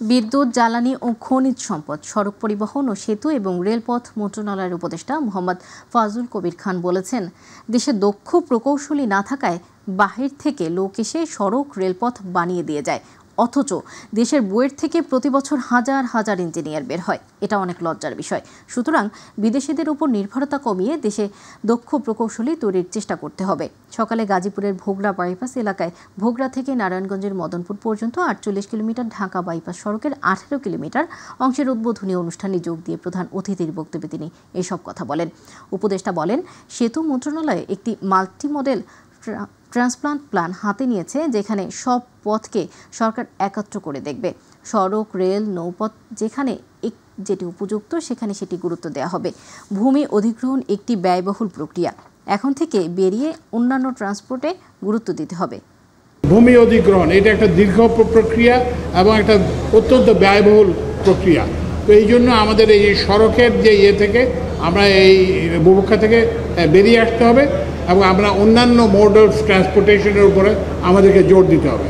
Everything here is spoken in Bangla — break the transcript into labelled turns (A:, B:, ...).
A: বিদ্যুৎ, জ্বালানি ও খনিজ সম্পদ, সড়ক পরিবহন ও সেতু এবং রেলপথ মন্ত্রণালয়ের উপদেষ্টা মোহাম্মদ ফাজুল কবির খান বলেছেন, দেশে দক্ষ প্রকৌশলী না থাকায় বাহির থেকে লোক এসে সড়ক রেলপথ বানিয়ে দিয়ে যায়, অথচ দেশের বুয়েট থেকে প্রতি বছর হাজার হাজার ইঞ্জিনিয়ার বের হয়। এটা অনেক লজ্জার বিষয়। সুতরাং বিদেশিদের উপর নির্ভরতা কমিয়ে দেশে দক্ষ প্রকৌশলী তৈরির চেষ্টা করতে হবে। সকালে গাজীপুরের ভোগড়া বাইপাস এলাকায় ভোগড়া থেকে নারায়ণগঞ্জের মদনপুর পর্যন্ত 48 কিলোমিটার ঢাকা বাইপাস সড়কের 18 কিলোমিটার অংশের উদ্বোধনী অনুষ্ঠানে যোগ দিয়ে প্রধান অতিথির বক্তব্যে তিনি এসব কথা বলেন। উপদেষ্টা বলেন, সেতু মন্ত্রণালয় একটি মাল্টি মডেল ট্রান্সপ্লান্ট প্ল্যান হাতে নিয়েছে, যেখানে সব পথকে সরকার একত্র করে দেখবে। সড়ক, রেল, নৌপথ যেখানে যেটি উপযুক্ত সেখানে সেটি গুরুত্ব দেওয়া হবে। ভূমি অধিগ্রহণ একটি ব্যয়বহুল প্রক্রিয়া, এখন থেকে বেরিয়ে অন্যান্য ট্রান্সপোর্টে গুরুত্ব দিতে হবে।
B: ভূমি অধিগ্রহণ এটা একটা দীর্ঘ প্রক্রিয়া এবং একটা অত্যন্ত ব্যয়বহুল প্রক্রিয়া। তো এই জন্য আমাদের এই সড়কের যে থেকে আমরা এই বুভুক্ষা থেকে বেরিয়ে আসতে হবে এবং আমরা অন্যান্য মোড অফ ট্রান্সপোর্টেশনের উপরে আমাদেরকে জোর দিতে হবে।